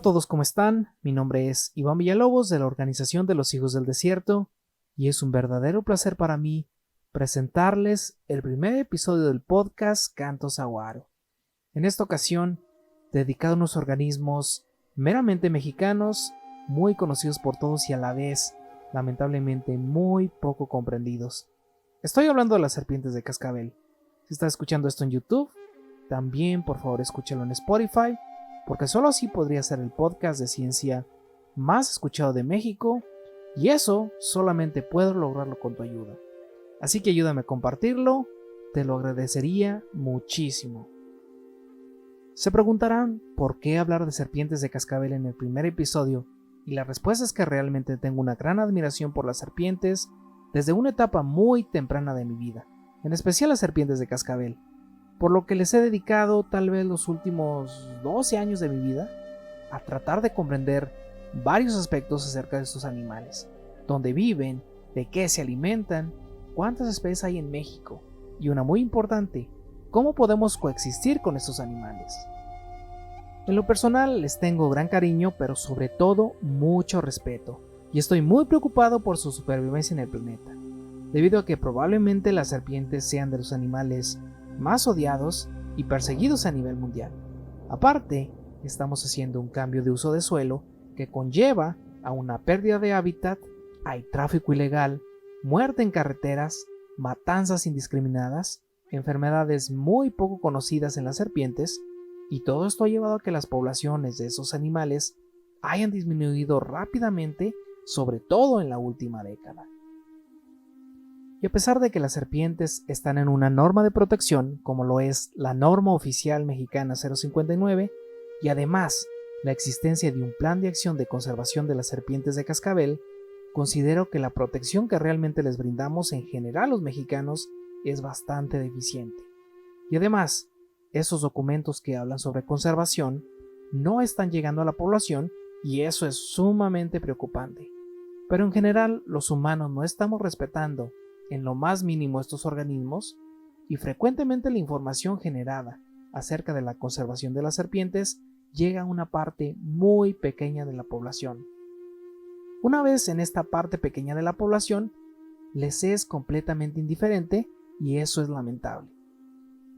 todos, ¿cómo están? Mi nombre es Iván Villalobos de la Organización de los Hijos del Desierto y es un verdadero placer para mí presentarles el primer episodio del podcast Canto Saguaro. En esta ocasión, dedicado a unos organismos meramente mexicanos, muy conocidos por todos y a la vez, lamentablemente, muy poco comprendidos. Estoy hablando de las serpientes de cascabel. Si estás escuchando esto en YouTube, también por favor escúchalo en Spotify, porque solo así podría ser el podcast de ciencia más escuchado de México, y eso solamente puedo lograrlo con tu ayuda. Así que ayúdame a compartirlo, te lo agradecería muchísimo. Se preguntarán por qué hablar de serpientes de cascabel en el primer episodio, y la respuesta es que realmente tengo una gran admiración por las serpientes desde una etapa muy temprana de mi vida, en especial las serpientes de cascabel, por lo que les he dedicado tal vez los últimos 12 años de mi vida a tratar de comprender varios aspectos acerca de estos animales, dónde viven, de qué se alimentan, cuántas especies hay en México y una muy importante, cómo podemos coexistir con estos animales. En lo personal les tengo gran cariño, pero sobre todo mucho respeto, y estoy muy preocupado por su supervivencia en el planeta, debido a que probablemente las serpientes sean de los animales más odiados y perseguidos a nivel mundial. Aparte, estamos haciendo un cambio de uso de suelo que conlleva a una pérdida de hábitat, hay tráfico ilegal, muerte en carreteras, matanzas indiscriminadas, enfermedades muy poco conocidas en las serpientes, y todo esto ha llevado a que las poblaciones de esos animales hayan disminuido rápidamente, sobre todo en la última década. Y a pesar de que las serpientes están en una norma de protección, como lo es la norma oficial mexicana 059, y además la existencia de un plan de acción de conservación de las serpientes de cascabel, considero que la protección que realmente les brindamos en general los mexicanos es bastante deficiente. Y además, esos documentos que hablan sobre conservación no están llegando a la población y eso es sumamente preocupante. Pero en general, los humanos no estamos respetando en lo más mínimo estos organismos y frecuentemente la información generada acerca de la conservación de las serpientes llega a una parte muy pequeña de la población. Una vez en esta parte pequeña de la población, les es completamente indiferente y eso es lamentable.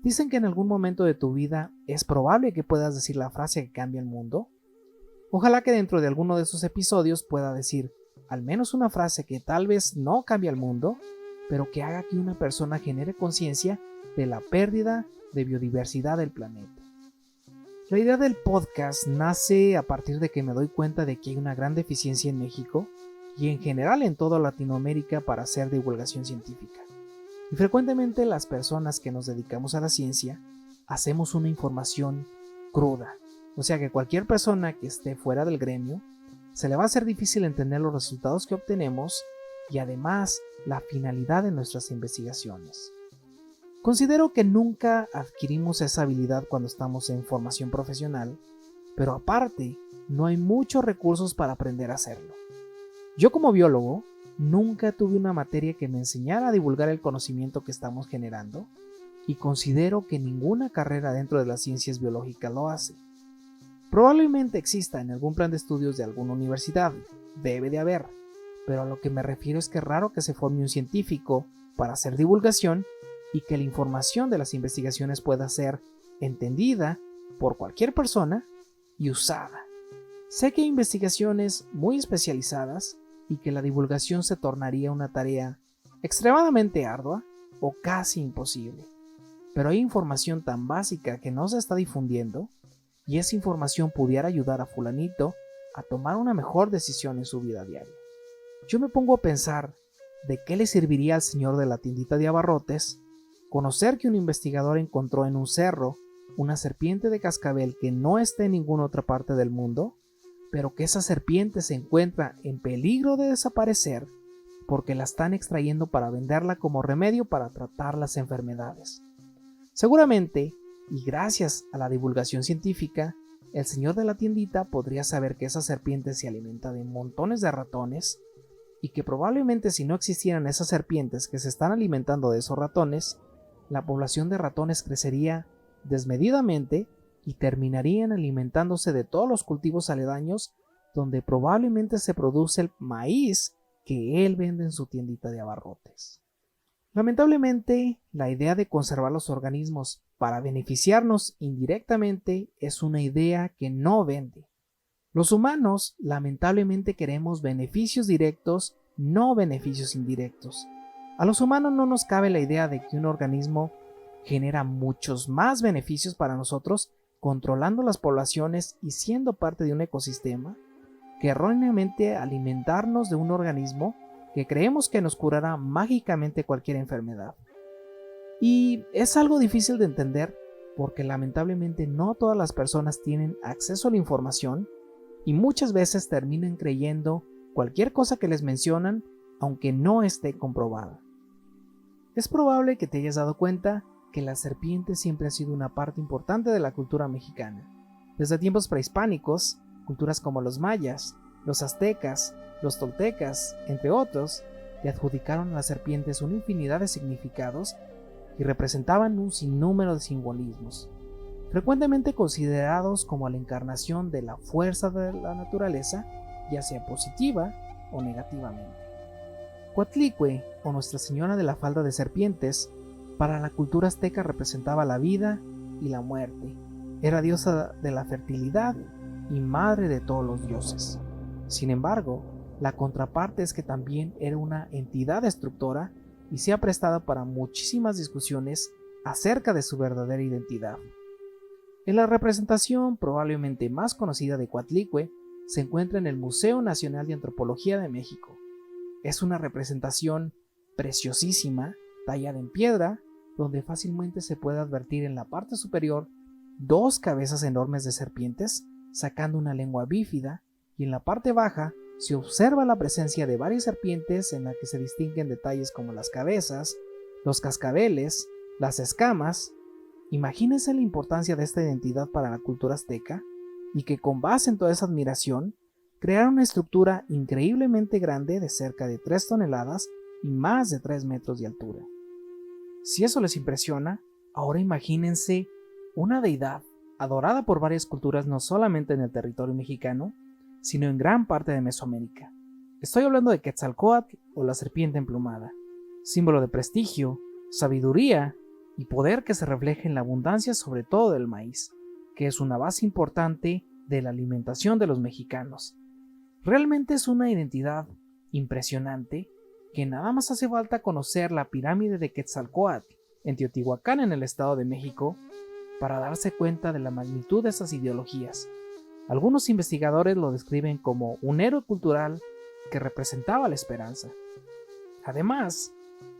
Dicen que en algún momento de tu vida es probable que puedas decir la frase que cambia el mundo. Ojalá que dentro de alguno de esos episodios pueda decir al menos una frase que tal vez no cambie el mundo, pero que haga que una persona genere conciencia de la pérdida de biodiversidad del planeta. La idea del podcast nace a partir de que me doy cuenta de que hay una gran deficiencia en México y en general en toda Latinoamérica para hacer divulgación científica. Y frecuentemente las personas que nos dedicamos a la ciencia hacemos una información cruda, o sea que cualquier persona que esté fuera del gremio se le va a hacer difícil entender los resultados que obtenemos y además la finalidad de nuestras investigaciones. Considero que nunca adquirimos esa habilidad cuando estamos en formación profesional, pero aparte no hay muchos recursos para aprender a hacerlo. Yo como biólogo nunca tuve una materia que me enseñara a divulgar el conocimiento que estamos generando y considero que ninguna carrera dentro de las ciencias biológicas lo hace. Probablemente exista en algún plan de estudios de alguna universidad, debe de haber, pero a lo que me refiero es que es raro que se forme un científico para hacer divulgación y que la información de las investigaciones pueda ser entendida por cualquier persona y usada. Sé que hay investigaciones muy especializadas y que la divulgación se tornaría una tarea extremadamente ardua o casi imposible, pero hay información tan básica que no se está difundiendo y esa información pudiera ayudar a fulanito a tomar una mejor decisión en su vida diaria. Yo me pongo a pensar de qué le serviría al señor de la tiendita de abarrotes conocer que un investigador encontró en un cerro una serpiente de cascabel que no está en ninguna otra parte del mundo, pero que esa serpiente se encuentra en peligro de desaparecer porque la están extrayendo para venderla como remedio para tratar las enfermedades. Seguramente, y gracias a la divulgación científica, el señor de la tiendita podría saber que esa serpiente se alimenta de montones de ratones y que probablemente si no existieran esas serpientes que se están alimentando de esos ratones, la población de ratones crecería desmedidamente y terminarían alimentándose de todos los cultivos aledaños donde probablemente se produce el maíz que él vende en su tiendita de abarrotes. Lamentablemente, la idea de conservar los organismos para beneficiarnos indirectamente es una idea que no vende. Los humanos, lamentablemente, queremos beneficios directos, no beneficios indirectos. A los humanos no nos cabe la idea de que un organismo genera muchos más beneficios para nosotros controlando las poblaciones y siendo parte de un ecosistema, que erróneamente alimentarnos de un organismo que creemos que nos curará mágicamente cualquier enfermedad. Y es algo difícil de entender porque lamentablemente no todas las personas tienen acceso a la información y muchas veces terminan creyendo cualquier cosa que les mencionan aunque no esté comprobada. Es probable que te hayas dado cuenta que la serpiente siempre ha sido una parte importante de la cultura mexicana. Desde tiempos prehispánicos, culturas como los mayas, los aztecas, los toltecas, entre otros, le adjudicaron a las serpientes una infinidad de significados y representaban un sinnúmero de simbolismos, frecuentemente considerados como la encarnación de la fuerza de la naturaleza, ya sea positiva o negativamente. Coatlicue, o Nuestra Señora de la Falda de Serpientes, para la cultura azteca representaba la vida y la muerte. Era diosa de la fertilidad y madre de todos los dioses. Sin embargo, la contraparte es que también era una entidad destructora y se ha prestado para muchísimas discusiones acerca de su verdadera identidad. En la representación probablemente más conocida de Coatlicue se encuentra en el Museo Nacional de Antropología de México. Es una representación preciosísima, tallada en piedra, donde fácilmente se puede advertir en la parte superior dos cabezas enormes de serpientes sacando una lengua bífida, y en la parte baja se observa la presencia de varias serpientes en la que se distinguen detalles como las cabezas, los cascabeles, las escamas. Imagínense la importancia de esta identidad para la cultura azteca y que con base en toda esa admiración crearon una estructura increíblemente grande de cerca de 3 toneladas y más de 3 metros de altura. Si eso les impresiona, ahora imagínense una deidad adorada por varias culturas no solamente en el territorio mexicano, sino en gran parte de Mesoamérica. Estoy hablando de Quetzalcóatl o la serpiente emplumada, símbolo de prestigio, sabiduría y poder que se refleja en la abundancia sobre todo del maíz, que es una base importante de la alimentación de los mexicanos. Realmente es una identidad impresionante que nada más hace falta conocer la pirámide de Quetzalcóatl en Teotihuacán en el Estado de México para darse cuenta de la magnitud de esas ideologías. Algunos investigadores lo describen como un héroe cultural que representaba la esperanza. Además,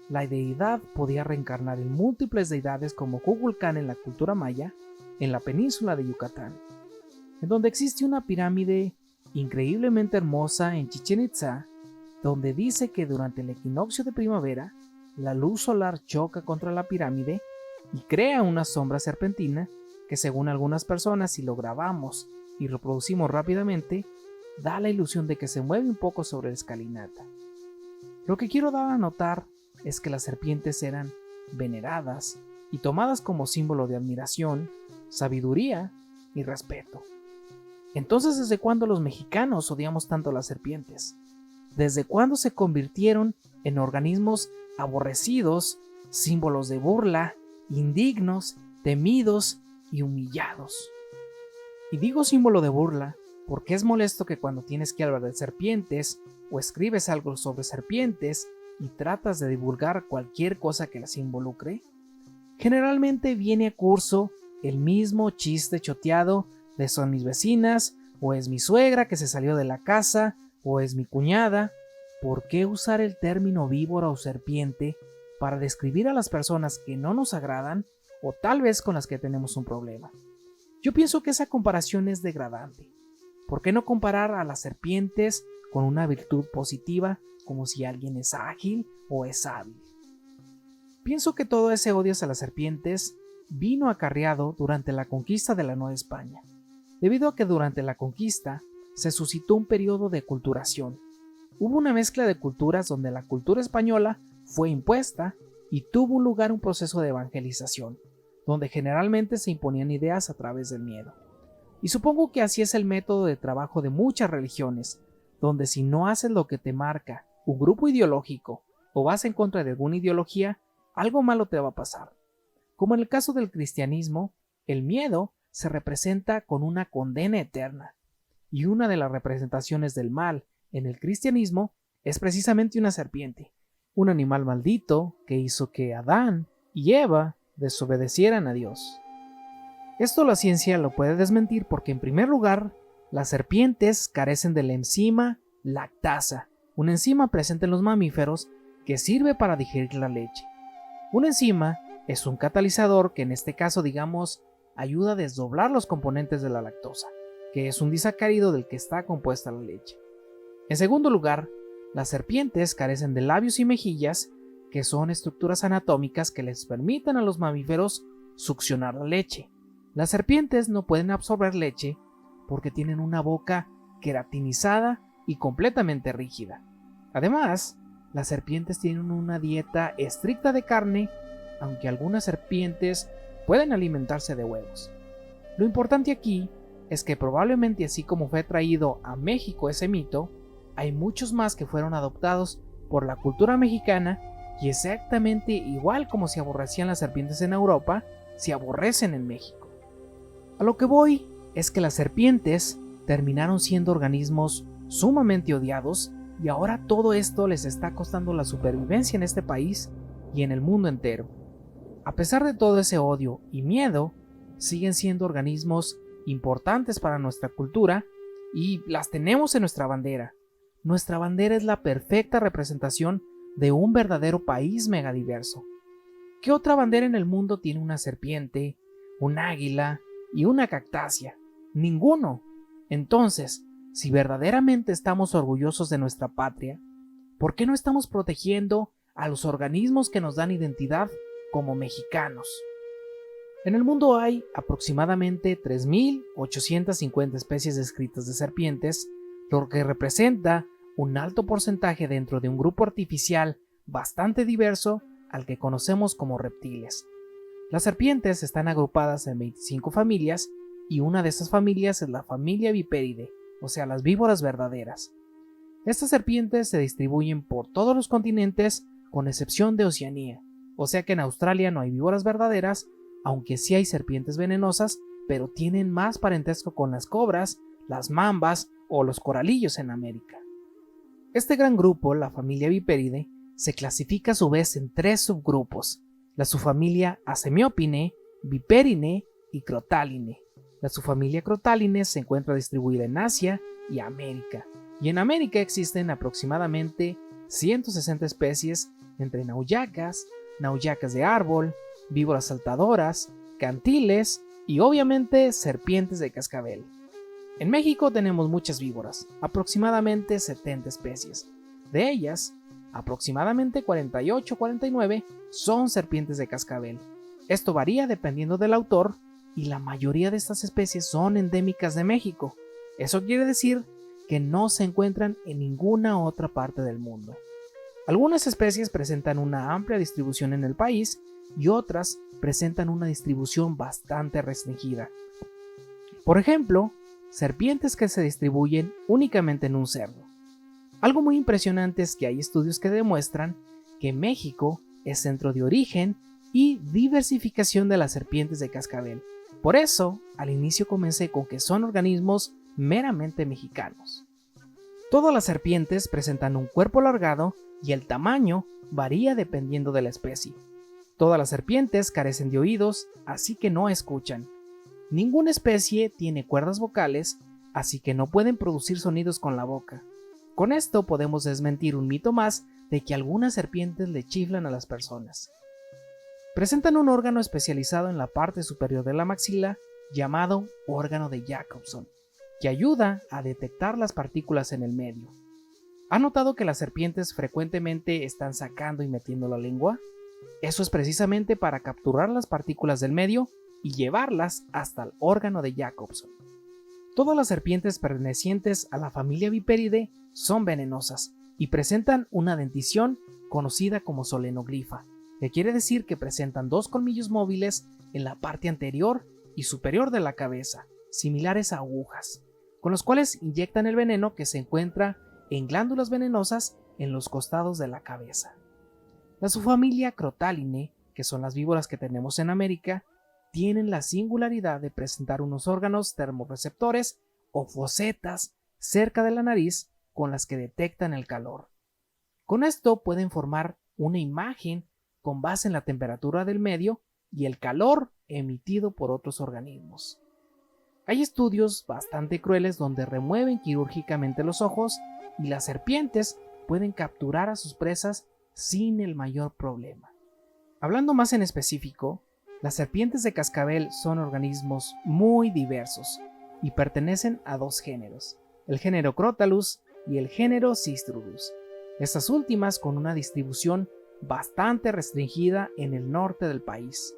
la deidad podía reencarnar en múltiples deidades como Kukulcán en la cultura maya, en la península de Yucatán, en donde existe una pirámide increíblemente hermosa en Chichén Itzá, donde dice que durante el equinoccio de primavera, la luz solar choca contra la pirámide y crea una sombra serpentina que, según algunas personas, si lo grabamos y reproducimos rápidamente, da la ilusión de que se mueve un poco sobre la escalinata. Lo que quiero dar a notar es que las serpientes eran veneradas y tomadas como símbolo de admiración, sabiduría y respeto. Entonces, ¿desde cuándo los mexicanos odiamos tanto a las serpientes? ¿Desde cuándo se convirtieron en organismos aborrecidos, símbolos de burla, indignos, temidos y humillados? Y digo símbolo de burla porque es molesto que cuando tienes que hablar de serpientes o escribes algo sobre serpientes y tratas de divulgar cualquier cosa que las involucre, generalmente viene a curso el mismo chiste choteado de son mis vecinas, o es mi suegra que se salió de la casa, o es mi cuñada. ¿Por qué usar el término víbora o serpiente para describir a las personas que no nos agradan o tal vez con las que tenemos un problema? Yo pienso que esa comparación es degradante. ¿Por qué no comparar a las serpientes con una virtud positiva como si alguien es ágil o es hábil? Pienso que todo ese odio hacia las serpientes vino acarreado durante la conquista de la Nueva España, debido a que durante la conquista se suscitó un periodo de culturación. Hubo una mezcla de culturas donde la cultura española fue impuesta y tuvo lugar un proceso de evangelización, donde generalmente se imponían ideas a través del miedo. Y supongo que así es el método de trabajo de muchas religiones, donde si no haces lo que te marca un grupo ideológico o vas en contra de alguna ideología, algo malo te va a pasar. Como en el caso del cristianismo, el miedo se representa con una condena eterna, y una de las representaciones del mal en el cristianismo es precisamente una serpiente, un animal maldito que hizo que Adán y Eva desobedecieran a Dios. Esto la ciencia lo puede desmentir porque, en primer lugar, las serpientes carecen de la enzima lactasa, una enzima presente en los mamíferos que sirve para digerir la leche. Una enzima es un catalizador que, en este caso, ayuda a desdoblar los componentes de la lactosa, que es un disacárido del que está compuesta la leche. En segundo lugar, las serpientes carecen de labios y mejillas, que son estructuras anatómicas que les permiten a los mamíferos succionar la leche. Las serpientes no pueden absorber leche porque tienen una boca queratinizada y completamente rígida. Además, las serpientes tienen una dieta estricta de carne, aunque algunas serpientes pueden alimentarse de huevos. Lo importante aquí es que probablemente, así como fue traído a México ese mito, hay muchos más que fueron adoptados por la cultura mexicana, y exactamente igual como se aborrecían las serpientes en Europa, se aborrecen en México. A lo que voy es que las serpientes terminaron siendo organismos sumamente odiados, y ahora todo esto les está costando la supervivencia en este país y en el mundo entero. A pesar de todo ese odio y miedo, siguen siendo organismos importantes para nuestra cultura y las tenemos en nuestra bandera. Nuestra bandera es la perfecta representación de un verdadero país megadiverso. ¿Qué otra bandera en el mundo tiene una serpiente, un águila y una cactácea? Ninguno. Entonces, si verdaderamente estamos orgullosos de nuestra patria, ¿por qué no estamos protegiendo a los organismos que nos dan identidad como mexicanos? En el mundo hay aproximadamente 3.850 especies descritas de serpientes, lo que representa un alto porcentaje dentro de un grupo artificial bastante diverso al que conocemos como reptiles. Las serpientes están agrupadas en 25 familias, y una de esas familias es la familia Viperidae, o sea, las víboras verdaderas. Estas serpientes se distribuyen por todos los continentes con excepción de Oceanía, o sea que en Australia no hay víboras verdaderas, aunque sí hay serpientes venenosas, pero tienen más parentesco con las cobras, las mambas o los coralillos en América. Este gran grupo, la familia Viperidae, se clasifica a su vez en 3 subgrupos: la subfamilia Asemiopinae, Viperinae y Crotalinae. La subfamilia Crotalinae se encuentra distribuida en Asia y América, y en América existen aproximadamente 160 especies entre nauyacas, nauyacas de árbol, víboras saltadoras, cantiles y obviamente serpientes de cascabel. En México tenemos muchas víboras, aproximadamente 70 especies. De ellas, aproximadamente 48 o 49 son serpientes de cascabel. Esto varía dependiendo del autor, y la mayoría de estas especies son endémicas de México. Eso quiere decir que no se encuentran en ninguna otra parte del mundo. Algunas especies presentan una amplia distribución en el país y otras presentan una distribución bastante restringida. Por ejemplo, serpientes que se distribuyen únicamente en un cerdo. Algo muy impresionante es que hay estudios que demuestran que México es centro de origen y diversificación de las serpientes de cascabel. Por eso, al inicio comencé con que son organismos meramente mexicanos. Todas las serpientes presentan un cuerpo alargado y el tamaño varía dependiendo de la especie. Todas las serpientes carecen de oídos, así que no escuchan. Ninguna especie tiene cuerdas vocales, así que no pueden producir sonidos con la boca. Con esto podemos desmentir un mito más de que algunas serpientes le chiflan a las personas. Presentan un órgano especializado en la parte superior de la maxila llamado órgano de Jacobson, que ayuda a detectar las partículas en el medio. ¿Ha notado que las serpientes frecuentemente están sacando y metiendo la lengua? Eso es precisamente para capturar las partículas del medio y llevarlas hasta el órgano de Jacobson. Todas las serpientes pertenecientes a la familia Viperidae son venenosas y presentan una dentición conocida como solenoglifa, que quiere decir que presentan 2 colmillos móviles en la parte anterior y superior de la cabeza, similares a agujas, con los cuales inyectan el veneno que se encuentra en glándulas venenosas en los costados de la cabeza. La subfamilia Crotalinae, que son las víboras que tenemos en América, tienen la singularidad de presentar unos órganos termorreceptores o fosetas cerca de la nariz con las que detectan el calor. Con esto pueden formar una imagen con base en la temperatura del medio y el calor emitido por otros organismos. Hay estudios bastante crueles donde remueven quirúrgicamente los ojos y las serpientes pueden capturar a sus presas sin el mayor problema. Hablando más en específico, las serpientes de cascabel son organismos muy diversos y pertenecen a dos géneros, el género Crotalus y el género Sistrurus, estas últimas con una distribución bastante restringida en el norte del país.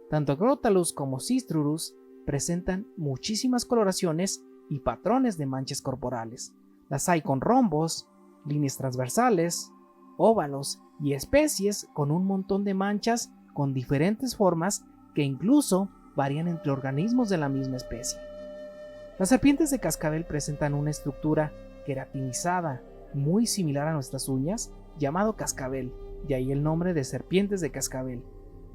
Tanto Crotalus como Sistrurus presentan muchísimas coloraciones y patrones de manchas corporales. Las hay con rombos, líneas transversales, óvalos y especies con un montón de manchas con diferentes formas que incluso varían entre organismos de la misma especie. Las serpientes de cascabel presentan una estructura queratinizada muy similar a nuestras uñas, llamado cascabel, de ahí el nombre de serpientes de cascabel,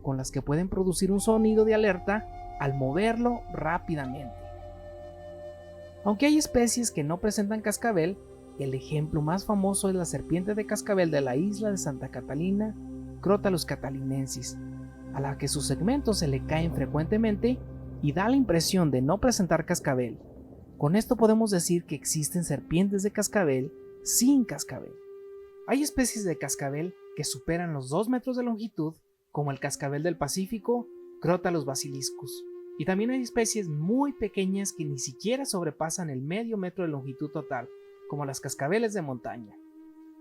con las que pueden producir un sonido de alerta al moverlo rápidamente. Aunque hay especies que no presentan cascabel, el ejemplo más famoso es la serpiente de cascabel de la isla de Santa Catalina, Crotalus catalinensis, a la que sus segmentos se le caen frecuentemente y da la impresión de no presentar cascabel. Con esto podemos decir que existen serpientes de cascabel sin cascabel. Hay especies de cascabel que superan los 2 metros de longitud, como el cascabel del Pacífico, Crotalus basiliscus, y también hay especies muy pequeñas que ni siquiera sobrepasan el medio metro de longitud total, como las cascabeles de montaña.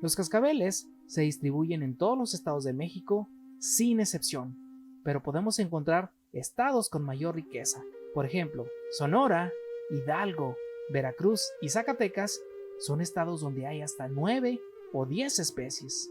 Los cascabeles se distribuyen en todos los estados de México, sin excepción, pero podemos encontrar estados con mayor riqueza. Por ejemplo, Sonora, Hidalgo, Veracruz y Zacatecas son estados donde hay hasta 9 o 10 especies.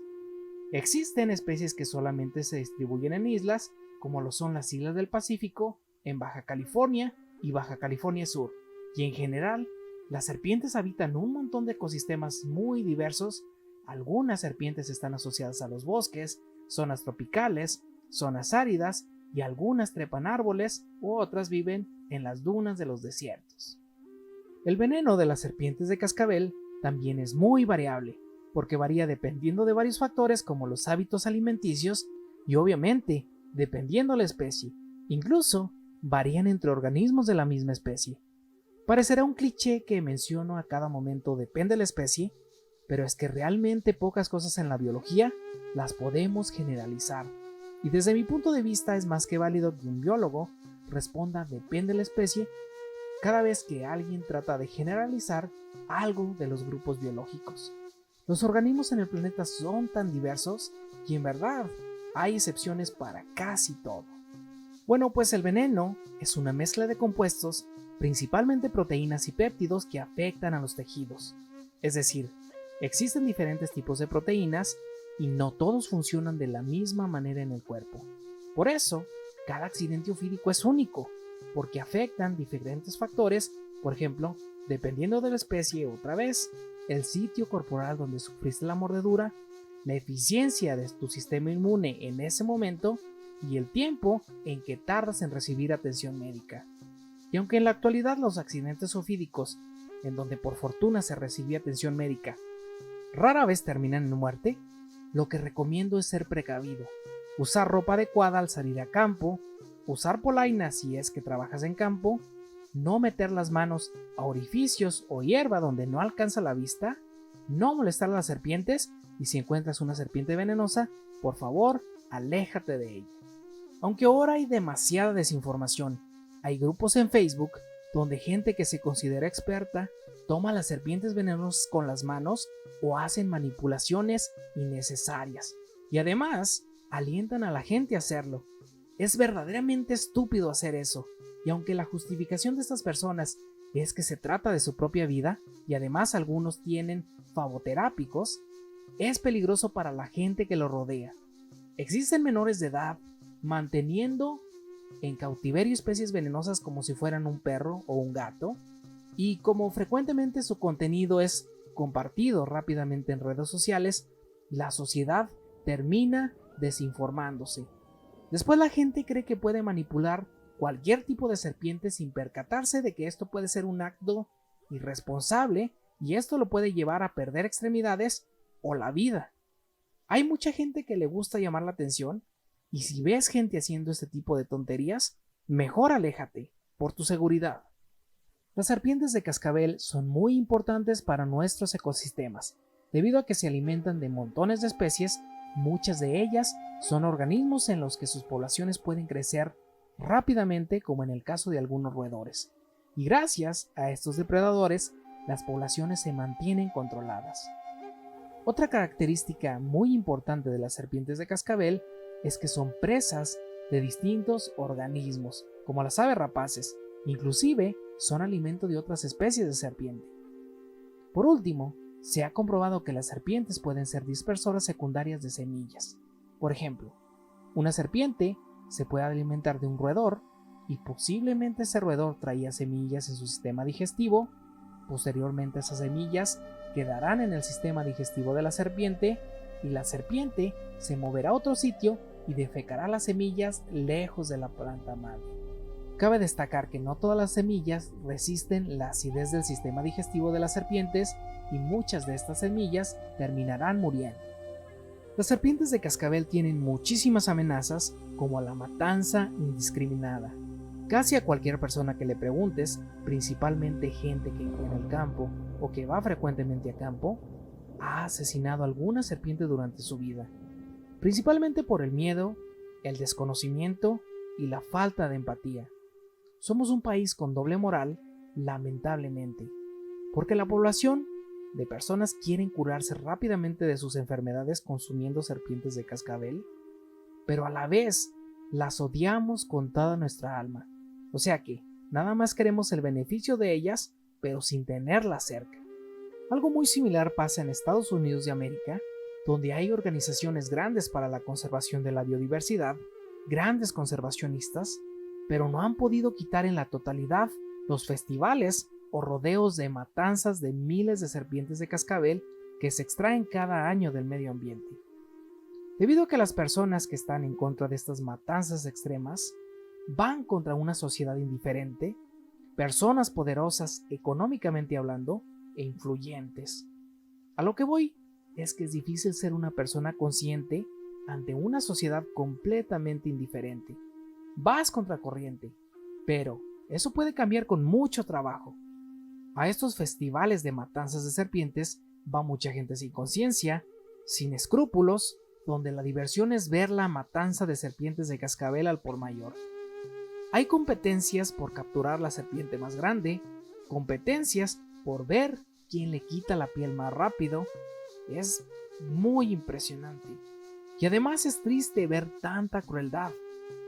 Existen especies que solamente se distribuyen en islas, como lo son las islas del Pacífico, en Baja California y Baja California Sur, y en general, las serpientes habitan un montón de ecosistemas muy diversos. Algunas serpientes están asociadas a los bosques, zonas tropicales, zonas áridas, y algunas trepan árboles u otras viven en las dunas de los desiertos. El veneno de las serpientes de cascabel también es muy variable, porque varía dependiendo de varios factores como los hábitos alimenticios y obviamente dependiendo la especie, incluso varían entre organismos de la misma especie. Parecerá un cliché que menciono a cada momento depende de la especie, pero es que realmente pocas cosas en la biología las podemos generalizar. Y desde mi punto de vista es más que válido que un biólogo responda depende de la especie cada vez que alguien trata de generalizar algo de los grupos biológicos. Los organismos en el planeta son tan diversos y en verdad hay excepciones para casi todo. Bueno, pues el veneno es una mezcla de compuestos, principalmente proteínas y péptidos que afectan a los tejidos. Es decir, existen diferentes tipos de proteínas y no todos funcionan de la misma manera en el cuerpo. Por eso, cada accidente ofídico es único, porque afectan diferentes factores, por ejemplo, dependiendo de la especie otra vez, el sitio corporal donde sufriste la mordedura, la eficiencia de tu sistema inmune en ese momento y el tiempo en que tardas en recibir atención médica. Y aunque en la actualidad los accidentes ofídicos, en donde por fortuna se recibió atención médica, rara vez terminan en muerte, lo que recomiendo es ser precavido, usar ropa adecuada al salir a campo, usar polainas si es que trabajas en campo, no meter las manos a orificios o hierba donde no alcanza la vista, no molestar a las serpientes y si encuentras una serpiente venenosa, por favor, aléjate de ella. Aunque ahora hay demasiada desinformación, hay grupos en Facebook donde gente que se considera experta toma las serpientes venenosas con las manos o hacen manipulaciones innecesarias y además alientan a la gente a hacerlo. Es verdaderamente estúpido hacer eso, y aunque la justificación de estas personas es que se trata de su propia vida y además algunos tienen favoterápicos, es peligroso para la gente que lo rodea. Existen menores de edad manteniendo en cautiverio especies venenosas como si fueran un perro o un gato, y como frecuentemente su contenido es compartido rápidamente en redes sociales, la sociedad termina desinformándose. Después la gente cree que puede manipular cualquier tipo de serpiente sin percatarse de que esto puede ser un acto irresponsable y esto lo puede llevar a perder extremidades o la vida. Hay mucha gente que le gusta llamar la atención y si ves gente haciendo este tipo de tonterías, mejor aléjate por tu seguridad. Las serpientes de cascabel son muy importantes para nuestros ecosistemas, debido a que se alimentan de montones de especies. Muchas de ellas son organismos en los que sus poblaciones pueden crecer rápidamente, como en el caso de algunos roedores, y gracias a estos depredadores las poblaciones se mantienen controladas. Otra característica muy importante de las serpientes de cascabel es que son presas de distintos organismos, como las aves rapaces, inclusive son alimento de otras especies de serpiente. Por último, se ha comprobado que las serpientes pueden ser dispersoras secundarias de semillas. Por ejemplo, una serpiente se puede alimentar de un roedor y posiblemente ese roedor traía semillas en su sistema digestivo. Posteriormente esas semillas quedarán en el sistema digestivo de la serpiente y la serpiente se moverá a otro sitio y defecará las semillas lejos de la planta madre. Cabe destacar que no todas las semillas resisten la acidez del sistema digestivo de las serpientes y muchas de estas semillas terminarán muriendo. Las serpientes de cascabel tienen muchísimas amenazas, como la matanza indiscriminada. Casi a cualquier persona que le preguntes, principalmente gente que vive en el campo o que va frecuentemente a campo, ha asesinado a alguna serpiente durante su vida, principalmente por el miedo, el desconocimiento y la falta de empatía. Somos un país con doble moral, lamentablemente, porque la población de personas quieren curarse rápidamente de sus enfermedades consumiendo serpientes de cascabel, pero a la vez las odiamos con toda nuestra alma. O sea que nada más queremos el beneficio de ellas, pero sin tenerlas cerca. Algo muy similar pasa en Estados Unidos de América, donde hay organizaciones grandes para la conservación de la biodiversidad, grandes conservacionistas, pero no han podido quitar en la totalidad los festivales o rodeos de matanzas de miles de serpientes de cascabel que se extraen cada año del medio ambiente. Debido a que las personas que están en contra de estas matanzas extremas van contra una sociedad indiferente, personas poderosas económicamente hablando e influyentes. A lo que voy es que es difícil ser una persona consciente ante una sociedad completamente indiferente. Vas contracorriente, pero eso puede cambiar con mucho trabajo. A estos festivales de matanzas de serpientes va mucha gente sin conciencia, sin escrúpulos, donde la diversión es ver la matanza de serpientes de cascabel al por mayor. Hay competencias por capturar la serpiente más grande, competencias por ver quién le quita la piel más rápido. Es muy impresionante. Y además es triste ver tanta crueldad,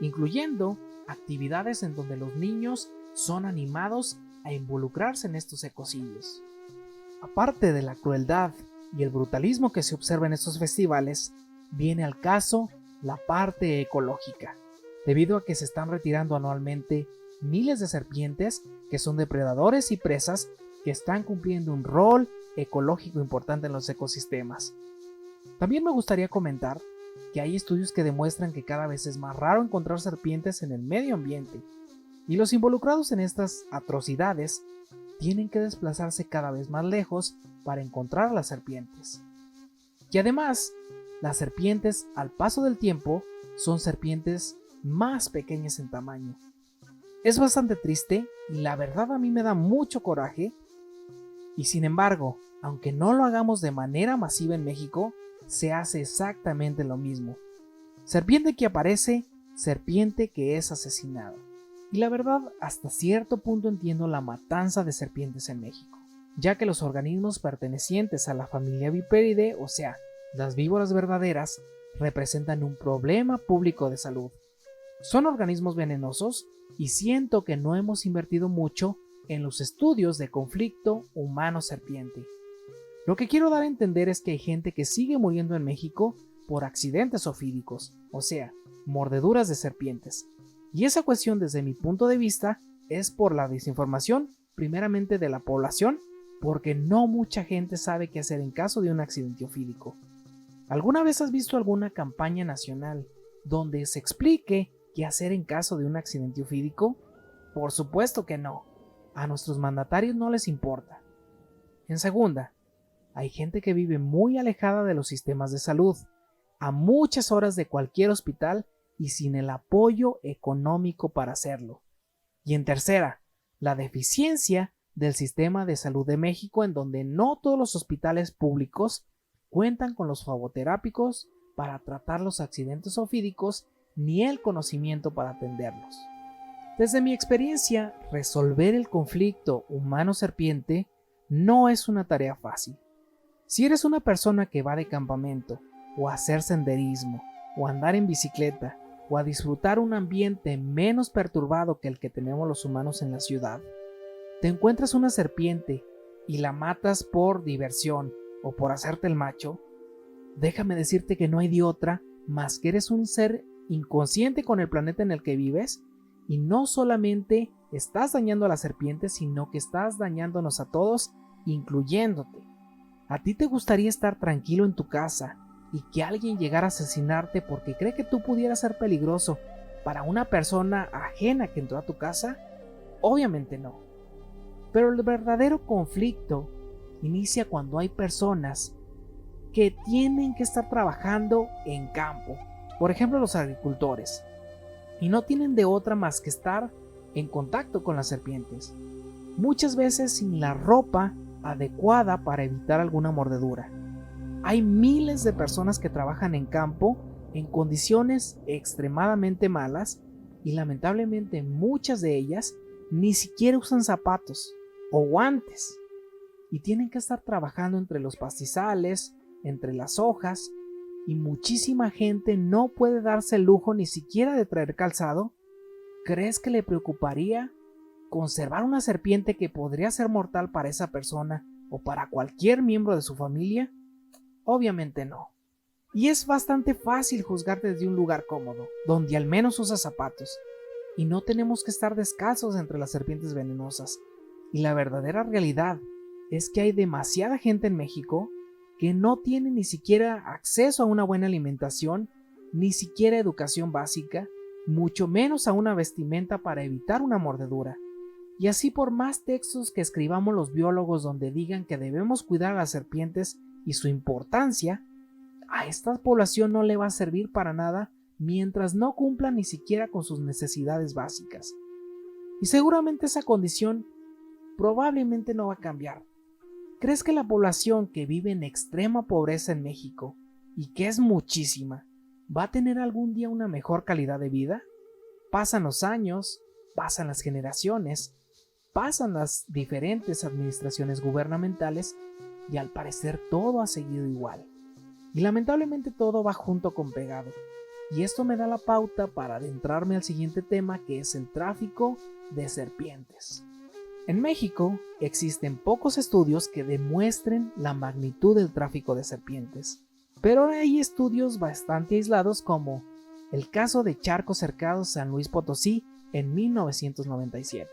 incluyendo actividades en donde los niños son animados a involucrarse en estos ecocidios. Aparte de la crueldad y el brutalismo que se observa en estos festivales, viene al caso la parte ecológica, debido a que se están retirando anualmente miles de serpientes que son depredadores y presas que están cumpliendo un rol ecológico importante en los ecosistemas. También me gustaría comentar que hay estudios que demuestran que cada vez es más raro encontrar serpientes en el medio ambiente, y los involucrados en estas atrocidades tienen que desplazarse cada vez más lejos para encontrar a las serpientes. Y además, las serpientes al paso del tiempo son serpientes más pequeñas en tamaño. Es bastante triste y la verdad a mí me da mucho coraje, y sin embargo, aunque no lo hagamos de manera masiva en México, se hace exactamente lo mismo. Serpiente que aparece, serpiente que es asesinada. Y la verdad, hasta cierto punto entiendo la matanza de serpientes en México, ya que los organismos pertenecientes a la familia Viperidae, o sea, las víboras verdaderas, representan un problema público de salud. Son organismos venenosos y siento que no hemos invertido mucho en los estudios de conflicto humano-serpiente. Lo que quiero dar a entender es que hay gente que sigue muriendo en México por accidentes ofídicos, o sea, mordeduras de serpientes. Y esa cuestión, desde mi punto de vista, es por la desinformación, primeramente de la población, porque no mucha gente sabe qué hacer en caso de un accidente ofídico. ¿Alguna vez has visto alguna campaña nacional donde se explique qué hacer en caso de un accidente ofídico? Por supuesto que no. A nuestros mandatarios no les importa. En segunda, hay gente que vive muy alejada de los sistemas de salud, a muchas horas de cualquier hospital y sin el apoyo económico para hacerlo. Y en tercera, la deficiencia del sistema de salud de México, en donde no todos los hospitales públicos cuentan con los fagoterápicos para tratar los accidentes ofídicos ni el conocimiento para atenderlos. Desde mi experiencia, resolver el conflicto humano-serpiente no es una tarea fácil. Si eres una persona que va de campamento, o a hacer senderismo, o a andar en bicicleta, o a disfrutar un ambiente menos perturbado que el que tenemos los humanos en la ciudad, te encuentras una serpiente y la matas por diversión o por hacerte el macho, déjame decirte que no hay de otra más que eres un ser inconsciente con el planeta en el que vives, y no solamente estás dañando a la serpiente, sino que estás dañándonos a todos, incluyéndote. ¿A ti te gustaría estar tranquilo en tu casa y que alguien llegara a asesinarte porque cree que tú pudieras ser peligroso para una persona ajena que entró a tu casa? Obviamente no. Pero el verdadero conflicto inicia cuando hay personas que tienen que estar trabajando en campo. Por ejemplo, los agricultores. Y no tienen de otra más que estar en contacto con las serpientes. Muchas veces sin la ropa adecuada para evitar alguna mordedura. Hay miles de personas que trabajan en campo en condiciones extremadamente malas y lamentablemente muchas de ellas ni siquiera usan zapatos o guantes y tienen que estar trabajando entre los pastizales, entre las hojas, y muchísima gente no puede darse el lujo ni siquiera de traer calzado. ¿Crees que le preocuparía conservar una serpiente que podría ser mortal para esa persona o para cualquier miembro de su familia? Obviamente no. Y es bastante fácil juzgar desde un lugar cómodo, donde al menos usa zapatos, y no tenemos que estar descalzos entre las serpientes venenosas. Y la verdadera realidad es que hay demasiada gente en México que no tiene ni siquiera acceso a una buena alimentación, ni siquiera educación básica, mucho menos a una vestimenta para evitar una mordedura. Y así, por más textos que escribamos los biólogos donde digan que debemos cuidar a las serpientes y su importancia, a esta población no le va a servir para nada mientras no cumpla ni siquiera con sus necesidades básicas. Y seguramente esa condición probablemente no va a cambiar. ¿Crees que la población que vive en extrema pobreza en México, y que es muchísima, va a tener algún día una mejor calidad de vida? Pasan los años, pasan las generaciones, pasan las diferentes administraciones gubernamentales y al parecer todo ha seguido igual. Y lamentablemente todo va junto con pegado. Y esto me da la pauta para adentrarme al siguiente tema, que es el tráfico de serpientes. En México existen pocos estudios que demuestren la magnitud del tráfico de serpientes, pero hay estudios bastante aislados, como el caso de Charco Cercado, San Luis Potosí, en 1997,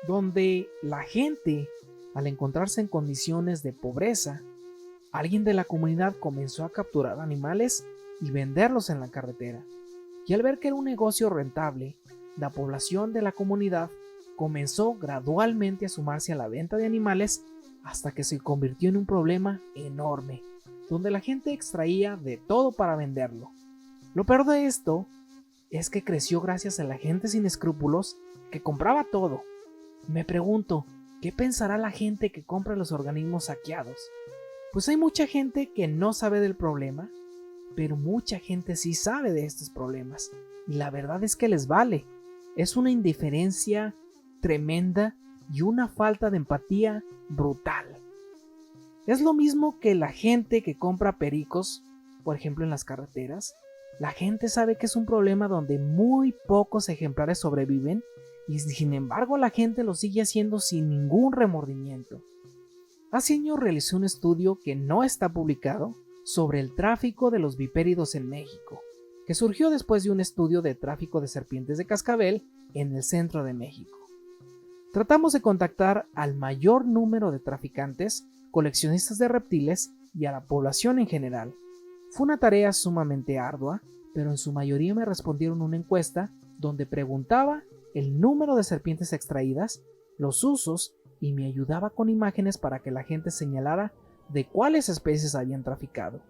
donde la gente, al encontrarse en condiciones de pobreza, alguien de la comunidad comenzó a capturar animales y venderlos en la carretera, y al ver que era un negocio rentable, la población de la comunidad comenzó gradualmente a sumarse a la venta de animales hasta que se convirtió en un problema enorme, donde la gente extraía de todo para venderlo. Lo peor de esto es que creció gracias a la gente sin escrúpulos que compraba todo. Me pregunto, ¿qué pensará la gente que compra los organismos saqueados? Pues hay mucha gente que no sabe del problema, pero mucha gente sí sabe de estos problemas, y la verdad es que les vale. Es una indiferencia tremenda y una falta de empatía brutal. Es lo mismo que la gente que compra pericos, por ejemplo en las carreteras. La gente sabe que es un problema donde muy pocos ejemplares sobreviven, y sin embargo la gente lo sigue haciendo sin ningún remordimiento. Hace años realicé un estudio que no está publicado sobre el tráfico de los vipéridos en México, que surgió después de un estudio de tráfico de serpientes de cascabel en el centro de México. Tratamos de contactar al mayor número de traficantes, coleccionistas de reptiles y a la población en general. Fue una tarea sumamente ardua, pero en su mayoría me respondieron una encuesta donde preguntaba el número de serpientes extraídas, los usos y me ayudaba con imágenes para que la gente señalara de cuáles especies habían traficado.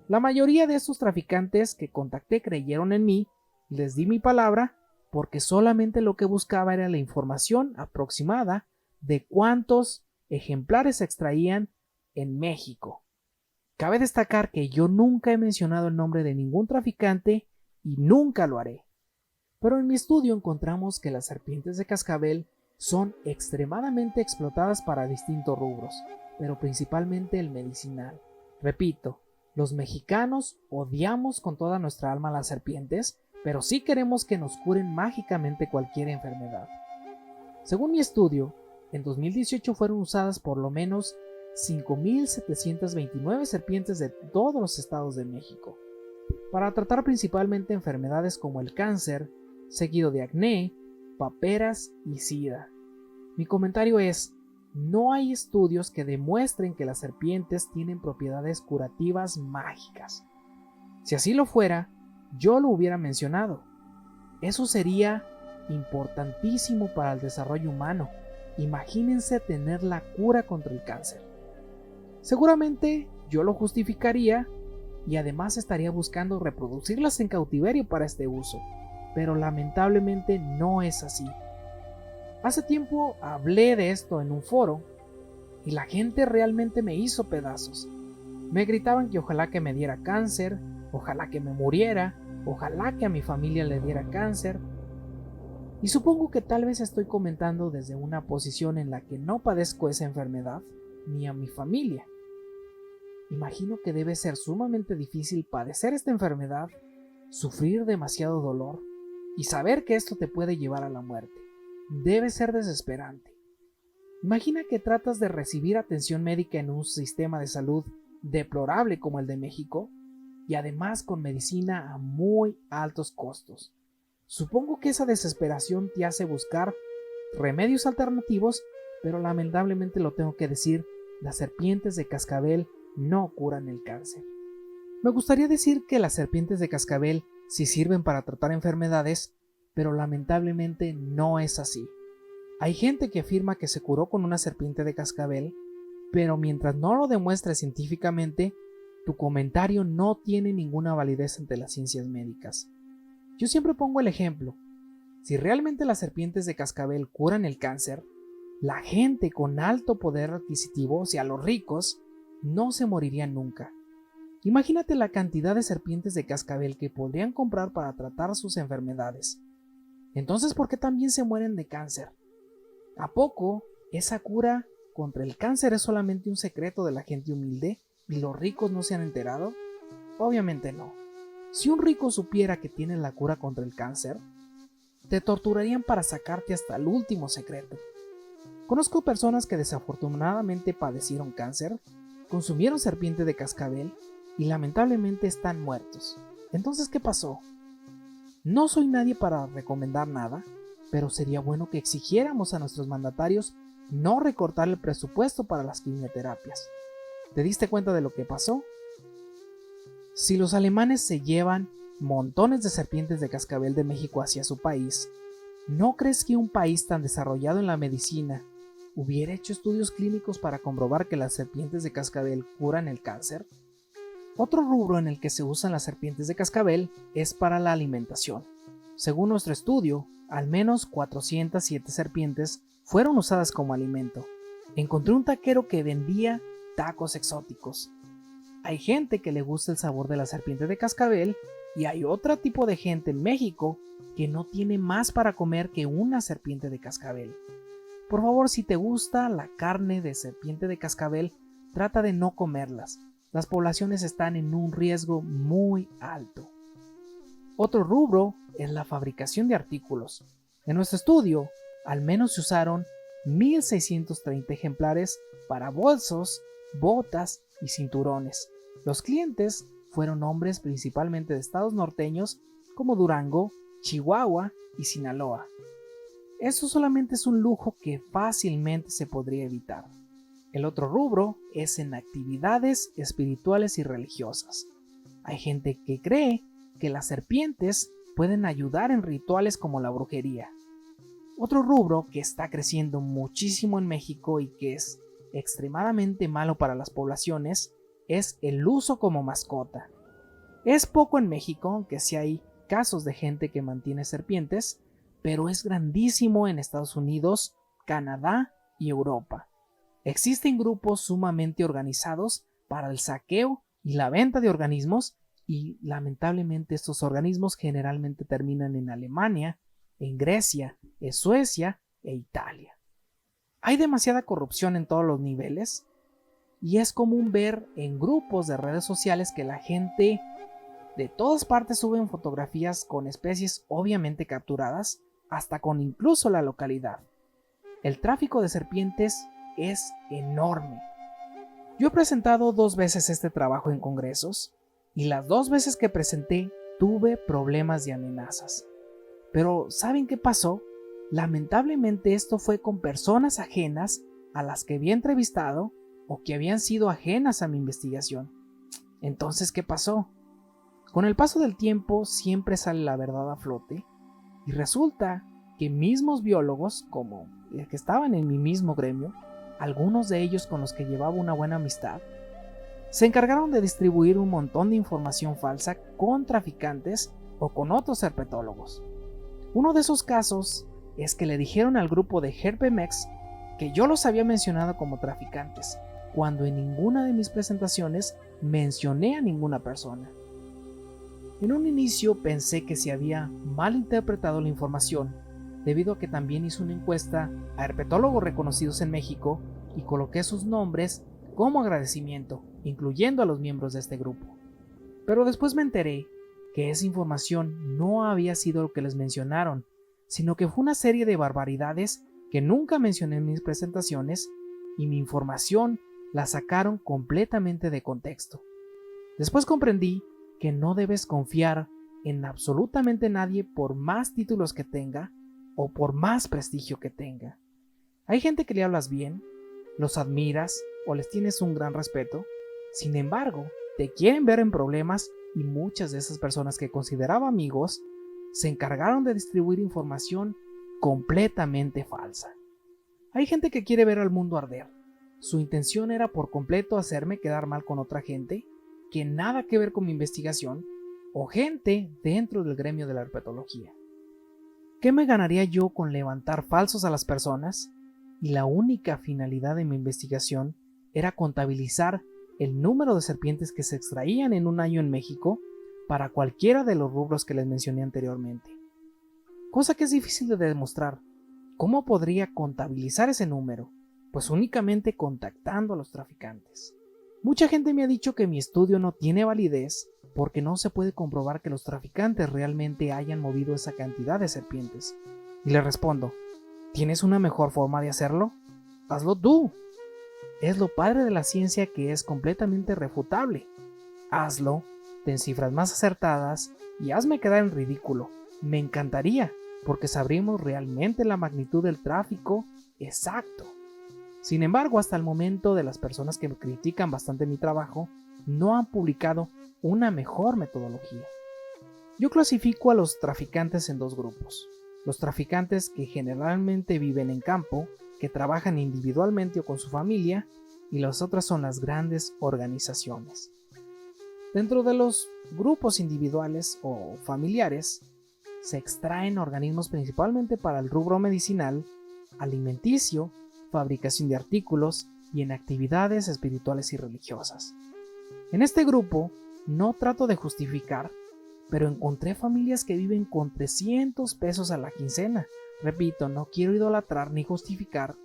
La mayoría de estos traficantes que contacté creyeron en mí y les di mi palabra porque solamente lo que buscaba era la información aproximada de cuántos ejemplares se extraían en México. Cabe destacar que yo nunca he mencionado el nombre de ningún traficante y nunca lo haré. Pero en mi estudio encontramos que las serpientes de cascabel son extremadamente explotadas para distintos rubros, pero principalmente el medicinal. Repito, los mexicanos odiamos con toda nuestra alma las serpientes, pero sí queremos que nos curen mágicamente cualquier enfermedad. Según mi estudio, en 2018 fueron usadas por lo menos 5.729 serpientes de todos los estados de México, para tratar principalmente enfermedades como el cáncer, seguido de acné, paperas y sida. Mi comentario es, no hay estudios que demuestren que las serpientes tienen propiedades curativas mágicas. Si así lo fuera, yo lo hubiera mencionado. Eso sería importantísimo para el desarrollo humano. Imagínense tener la cura contra el cáncer. Seguramente yo lo justificaría y además estaría buscando reproducirlas en cautiverio para este uso, pero lamentablemente no es así. Hace tiempo hablé de esto en un foro y la gente realmente me hizo pedazos. Me gritaban que ojalá que me diera cáncer, ojalá que me muriera, ojalá que a mi familia le diera cáncer. Y supongo que tal vez estoy comentando desde una posición en la que no padezco esa enfermedad, ni a mi familia. Imagino que debe ser sumamente difícil padecer esta enfermedad, sufrir demasiado dolor y saber que esto te puede llevar a la muerte. Debe ser desesperante. Imagina que tratas de recibir atención médica en un sistema de salud deplorable como el de México y además con medicina a muy altos costos. Supongo que esa desesperación te hace buscar remedios alternativos, pero lamentablemente lo tengo que decir, las serpientes de cascabel no curan el cáncer. Me gustaría decir que las serpientes de cascabel sí sirven para tratar enfermedades, pero lamentablemente no es así. Hay gente que afirma que se curó con una serpiente de cascabel, pero mientras no lo demuestres científicamente, tu comentario no tiene ninguna validez ante las ciencias médicas. Yo siempre pongo el ejemplo. Si realmente las serpientes de cascabel curan el cáncer, la gente con alto poder adquisitivo, o sea, los ricos, no se morirían nunca. Imagínate la cantidad de serpientes de cascabel que podrían comprar para tratar sus enfermedades. Entonces, ¿por qué también se mueren de cáncer? ¿A poco esa cura contra el cáncer es solamente un secreto de la gente humilde y los ricos no se han enterado? Obviamente no. Si un rico supiera que tiene la cura contra el cáncer, te torturarían para sacarte hasta el último secreto. Conozco personas que desafortunadamente padecieron cáncer, consumieron serpiente de cascabel y lamentablemente están muertos. Entonces, ¿qué pasó? No soy nadie para recomendar nada, pero sería bueno que exigiéramos a nuestros mandatarios no recortar el presupuesto para las quimioterapias. ¿Te diste cuenta de lo que pasó? Si los alemanes se llevan montones de serpientes de cascabel de México hacia su país, ¿no crees que un país tan desarrollado en la medicina hubiera hecho estudios clínicos para comprobar que las serpientes de cascabel curan el cáncer? Otro rubro en el que se usan las serpientes de cascabel es para la alimentación. Según nuestro estudio, al menos 407 serpientes fueron usadas como alimento. Encontré un taquero que vendía tacos exóticos. Hay gente que le gusta el sabor de la serpiente de cascabel y hay otro tipo de gente en México que no tiene más para comer que una serpiente de cascabel. Por favor, si te gusta la carne de serpiente de cascabel, trata de no comerlas. Las poblaciones están en un riesgo muy alto. Otro rubro es la fabricación de artículos. En nuestro estudio, al menos se usaron 1.630 ejemplares para bolsos, botas y cinturones. Los clientes fueron hombres principalmente de estados norteños como Durango, Chihuahua y Sinaloa. Eso solamente es un lujo que fácilmente se podría evitar. El otro rubro es en actividades espirituales y religiosas. Hay gente que cree que las serpientes pueden ayudar en rituales como la brujería. Otro rubro que está creciendo muchísimo en México y que es extremadamente malo para las poblaciones es el uso como mascota. Es poco en México, aunque sí hay casos de gente que mantiene serpientes, pero es grandísimo en Estados Unidos, Canadá y Europa. Existen grupos sumamente organizados para el saqueo y la venta de organismos y lamentablemente estos organismos generalmente terminan en Alemania, en Grecia, en Suecia e Italia. Hay demasiada corrupción en todos los niveles y es común ver en grupos de redes sociales que la gente de todas partes suben fotografías con especies obviamente capturadas, hasta con incluso la localidad. El tráfico de serpientes es enorme. Yo he presentado 2 veces este trabajo en congresos y las 2 veces que presenté tuve problemas de amenazas. Pero ¿saben qué pasó? Lamentablemente esto fue con personas ajenas a las que había entrevistado o que habían sido ajenas a mi investigación. Entonces, ¿qué pasó? Con el paso del tiempo siempre sale la verdad a flote y resulta que mismos biólogos, como el que estaban en mi mismo gremio, algunos de ellos con los que llevaba una buena amistad, se encargaron de distribuir un montón de información falsa con traficantes o con otros herpetólogos. Uno de esos casos es que le dijeron al grupo de Herpemex que yo los había mencionado como traficantes, cuando en ninguna de mis presentaciones mencioné a ninguna persona. En un inicio pensé que se había malinterpretado la información, debido a que también hice una encuesta a herpetólogos reconocidos en México y coloqué sus nombres como agradecimiento, incluyendo a los miembros de este grupo. Pero después me enteré que esa información no había sido lo que les mencionaron, sino que fue una serie de barbaridades que nunca mencioné en mis presentaciones y mi información la sacaron completamente de contexto. Después comprendí que no debes confiar en absolutamente nadie por más títulos que tenga o por más prestigio que tenga. Hay gente que le hablas bien, los admiras o les tienes un gran respeto, sin embargo, te quieren ver en problemas y muchas de esas personas que consideraba amigos se encargaron de distribuir información completamente falsa. Hay gente que quiere ver al mundo arder. Su intención era por completo hacerme quedar mal con otra gente que nada que ver con mi investigación o gente dentro del gremio de la herpetología. ¿Qué me ganaría yo con levantar falsos a las personas? Y la única finalidad de mi investigación era contabilizar el número de serpientes que se extraían en un año en México para cualquiera de los rubros que les mencioné anteriormente. Cosa que es difícil de demostrar. ¿Cómo podría contabilizar ese número? Pues únicamente contactando a los traficantes. Mucha gente me ha dicho que mi estudio no tiene validez porque no se puede comprobar que los traficantes realmente hayan movido esa cantidad de serpientes. Y le respondo, ¿tienes una mejor forma de hacerlo? ¡Hazlo tú! Es lo padre de la ciencia que es completamente refutable. Hazlo, ten cifras más acertadas y hazme quedar en ridículo. Me encantaría, porque sabríamos realmente la magnitud del tráfico exacto. Sin embargo, hasta el momento de las personas que critican bastante mi trabajo no han publicado una mejor metodología. Yo clasifico a los traficantes en 2 grupos. Los traficantes que generalmente viven en campo, que trabajan individualmente o con su familia, y las otras son las grandes organizaciones. Dentro de los grupos individuales o familiares, se extraen organismos principalmente para el rubro medicinal, alimenticio, fabricación de artículos y en actividades espirituales y religiosas. En este grupo no trato de justificar, pero encontré familias que viven con 300 pesos a la quincena. Repito, no quiero idolatrar ni justificar,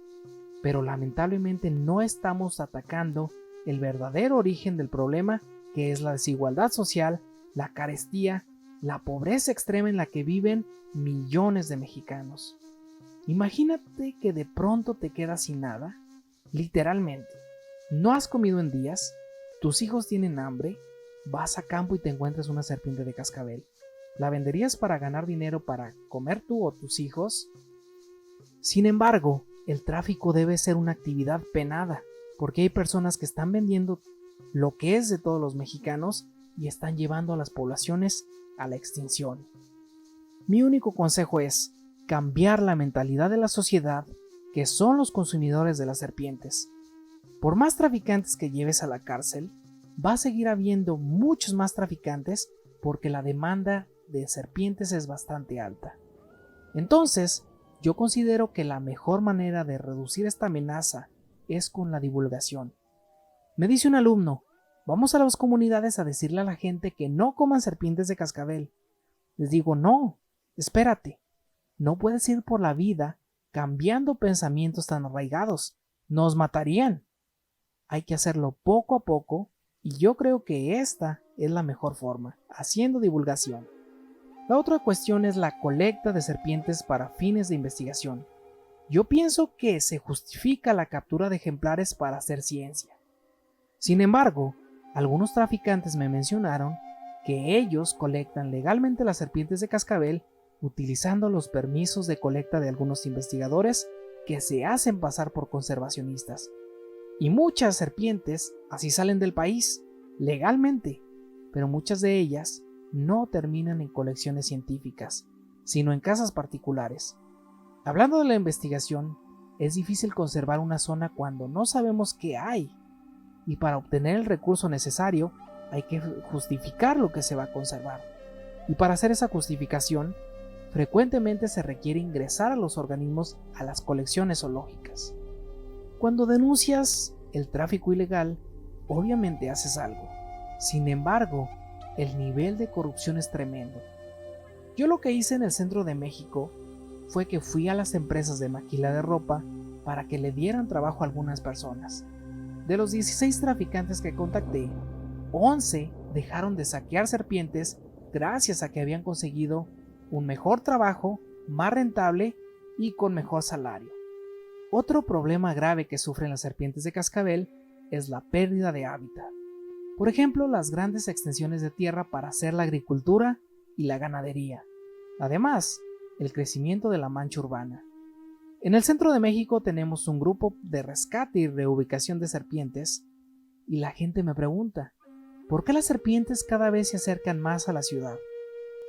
pero lamentablemente no estamos atacando el verdadero origen del problema, que es la desigualdad social, la carestía, la pobreza extrema en la que viven millones de mexicanos. Imagínate que de pronto te quedas sin nada, literalmente. No has comido en días, tus hijos tienen hambre, vas a campo y te encuentras una serpiente de cascabel. ¿La venderías para ganar dinero para comer tú o tus hijos? Sin embargo, el tráfico debe ser una actividad penada, porque hay personas que están vendiendo lo que es de todos los mexicanos y están llevando a las poblaciones a la extinción. Mi único consejo es cambiar la mentalidad de la sociedad, que son los consumidores de las serpientes. Por más traficantes que lleves a la cárcel, va a seguir habiendo muchos más traficantes porque la demanda de serpientes es bastante alta. Entonces, yo considero que la mejor manera de reducir esta amenaza es con la divulgación. Me dice un alumno, vamos a las comunidades a decirle a la gente que no coman serpientes de cascabel. Les digo, no, espérate, no puedes ir por la vida cambiando pensamientos tan arraigados, nos matarían. Hay que hacerlo poco a poco y yo creo que esta es la mejor forma, haciendo divulgación. La otra cuestión es la colecta de serpientes para fines de investigación. Yo pienso que se justifica la captura de ejemplares para hacer ciencia. Sin embargo, algunos traficantes me mencionaron que ellos colectan legalmente las serpientes de cascabel utilizando los permisos de colecta de algunos investigadores que se hacen pasar por conservacionistas. Y muchas serpientes así salen del país, legalmente, pero muchas de ellas no terminan en colecciones científicas, sino en casas particulares. Hablando de la investigación, es difícil conservar una zona cuando no sabemos qué hay, y para obtener el recurso necesario hay que justificar lo que se va a conservar. Y para hacer esa justificación, frecuentemente se requiere ingresar a los organismos a las colecciones zoológicas. Cuando denuncias el tráfico ilegal, obviamente haces algo. Sin embargo, el nivel de corrupción es tremendo. Yo lo que hice en el centro de México fue que fui a las empresas de maquila de ropa para que le dieran trabajo a algunas personas. De los 16 traficantes que contacté, 11 dejaron de saquear serpientes gracias a que habían conseguido un mejor trabajo, más rentable y con mejor salario. Otro problema grave que sufren las serpientes de cascabel es la pérdida de hábitat. Por ejemplo, las grandes extensiones de tierra para hacer la agricultura y la ganadería. Además, el crecimiento de la mancha urbana. En el centro de México tenemos un grupo de rescate y reubicación de serpientes y la gente me pregunta, ¿por qué las serpientes cada vez se acercan más a la ciudad?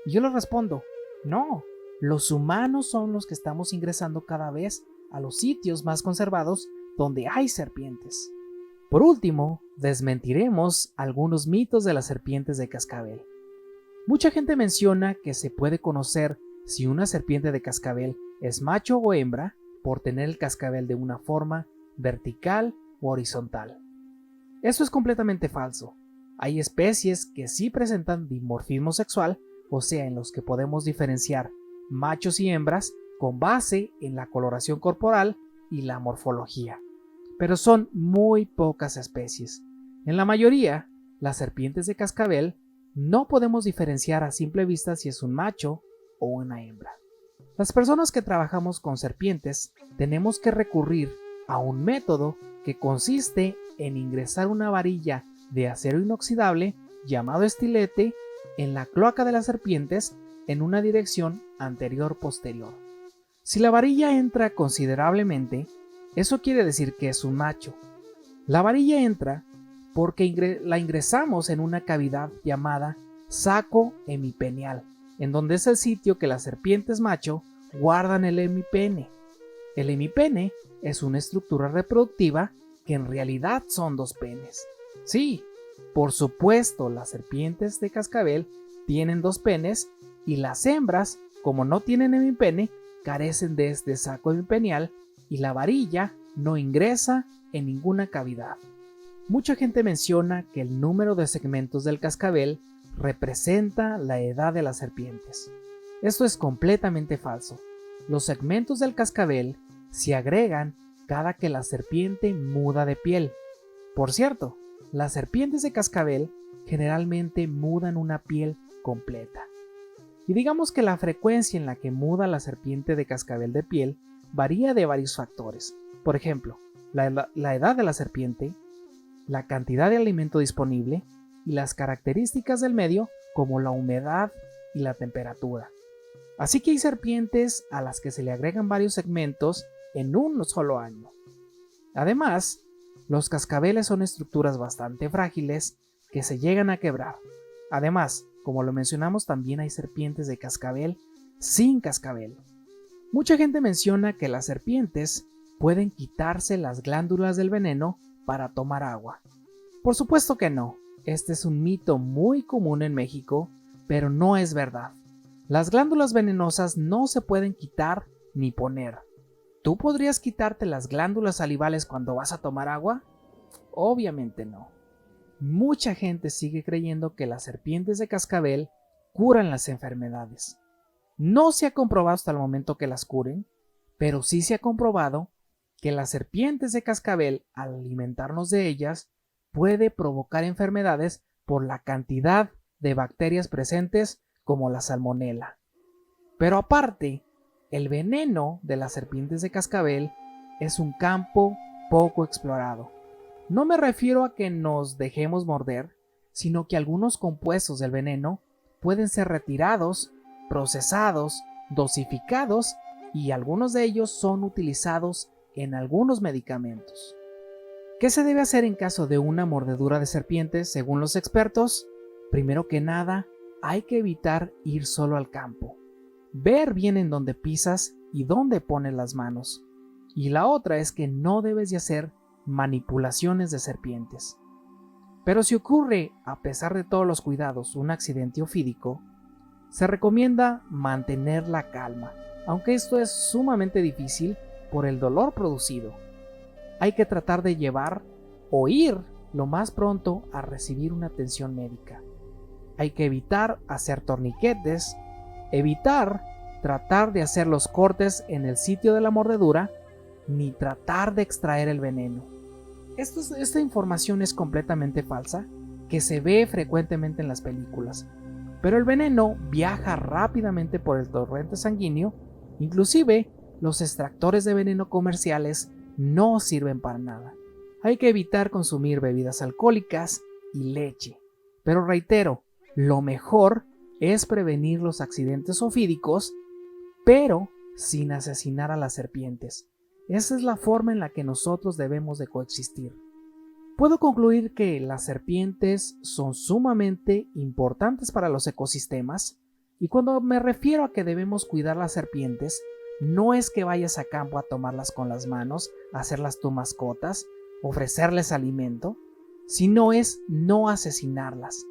Y yo les respondo, no, los humanos son los que estamos ingresando cada vez a los sitios más conservados donde hay serpientes. Por último, desmentiremos algunos mitos de las serpientes de cascabel. Mucha gente menciona que se puede conocer si una serpiente de cascabel es macho o hembra por tener el cascabel de una forma vertical o horizontal. Eso es completamente falso. Hay especies que sí presentan dimorfismo sexual, o sea, en los que podemos diferenciar machos y hembras con base en la coloración corporal y la morfología. Pero son muy pocas especies. En la mayoría, las serpientes de cascabel no podemos diferenciar a simple vista si es un macho o una hembra. Las personas que trabajamos con serpientes tenemos que recurrir a un método que consiste en ingresar una varilla de acero inoxidable llamado estilete en la cloaca de las serpientes en una dirección anterior-posterior. Si la varilla entra considerablemente, eso quiere decir que es un macho. La varilla entra porque la ingresamos en una cavidad llamada saco hemipeneal, en donde es el sitio que las serpientes macho guardan el hemipene. El hemipene es una estructura reproductiva que en realidad son dos penes. Sí, por supuesto, las serpientes de cascabel tienen dos penes y las hembras, como no tienen hemipene, carecen de este saco hemipeneal y la varilla no ingresa en ninguna cavidad. Mucha gente menciona que el número de segmentos del cascabel representa la edad de las serpientes. Esto es completamente falso. Los segmentos del cascabel se agregan cada que la serpiente muda de piel. Por cierto, las serpientes de cascabel generalmente mudan una piel completa. Y digamos que la frecuencia en la que muda la serpiente de cascabel de piel varía de varios factores. Por ejemplo, la edad de la serpiente, la cantidad de alimento disponible, y las características del medio como la humedad y la temperatura. Así que hay serpientes a las que se le agregan varios segmentos en un solo año. Además, los cascabeles son estructuras bastante frágiles que se llegan a quebrar. Además, como lo mencionamos, también hay serpientes de cascabel sin cascabel. Mucha gente menciona que las serpientes pueden quitarse las glándulas del veneno para tomar agua. Por supuesto que no. Este es un mito muy común en México, pero no es verdad. Las glándulas venenosas no se pueden quitar ni poner. ¿Tú podrías quitarte las glándulas salivales cuando vas a tomar agua? Obviamente no. Mucha gente sigue creyendo que las serpientes de cascabel curan las enfermedades. No se ha comprobado hasta el momento que las curen, pero sí se ha comprobado que las serpientes de cascabel, al alimentarnos de ellas, puede provocar enfermedades por la cantidad de bacterias presentes como la salmonela. Pero aparte, el veneno de las serpientes de cascabel es un campo poco explorado. No me refiero a que nos dejemos morder, sino que algunos compuestos del veneno pueden ser retirados, procesados, dosificados y algunos de ellos son utilizados en algunos medicamentos. ¿Qué se debe hacer en caso de una mordedura de serpiente según los expertos? Primero que nada, hay que evitar ir solo al campo. Ver bien en dónde pisas y dónde pones las manos. Y la otra es que no debes de hacer manipulaciones de serpientes. Pero si ocurre, a pesar de todos los cuidados, un accidente ofídico, se recomienda mantener la calma, aunque esto es sumamente difícil por el dolor producido. Hay que tratar de llevar o ir lo más pronto a recibir una atención médica. Hay que evitar hacer torniquetes, evitar tratar de hacer los cortes en el sitio de la mordedura, ni tratar de extraer el veneno. Esta información es completamente falsa, que se ve frecuentemente en las películas, pero el veneno viaja rápidamente por el torrente sanguíneo, inclusive los extractores de veneno comerciales no sirven para nada. Hay que evitar consumir bebidas alcohólicas y leche, pero reitero, lo mejor es prevenir los accidentes ofídicos, pero sin asesinar a las serpientes. Esa es la forma en la que nosotros debemos de coexistir. Puedo concluir que las serpientes son sumamente importantes para los ecosistemas, y cuando me refiero a que debemos cuidar las serpientes, no es que vayas a campo a tomarlas con las manos, hacerlas tu mascotas, ofrecerles alimento, sino es no asesinarlas,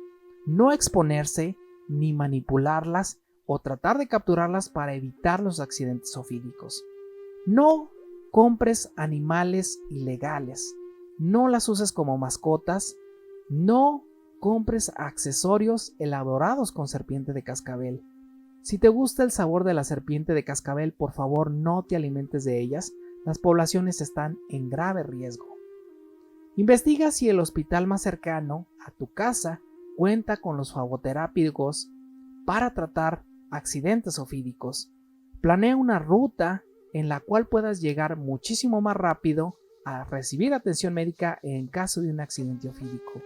no exponerse ni manipularlas o tratar de capturarlas para evitar los accidentes ofídicos. No compres animales ilegales, no las uses como mascotas, no compres accesorios elaborados con serpiente de cascabel. Si te gusta el sabor de la serpiente de cascabel, por favor no te alimentes de ellas, las poblaciones están en grave riesgo. Investiga si el hospital más cercano a tu casa cuenta con los fagoterápicos para tratar accidentes ofídicos. Planea una ruta en la cual puedas llegar muchísimo más rápido a recibir atención médica en caso de un accidente ofídico.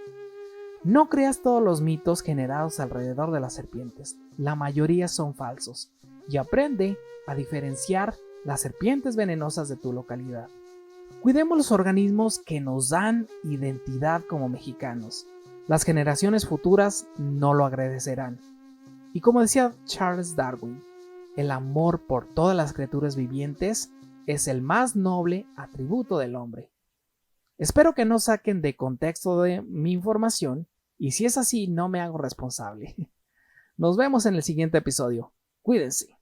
No creas todos los mitos generados alrededor de las serpientes, la mayoría son falsos, y aprende a diferenciar las serpientes venenosas de tu localidad. Cuidemos los organismos que nos dan identidad como mexicanos. Las generaciones futuras no lo agradecerán. Y como decía Charles Darwin, el amor por todas las criaturas vivientes es el más noble atributo del hombre. Espero que no saquen de contexto de mi información, y si es así, no me hago responsable. Nos vemos en el siguiente episodio. Cuídense.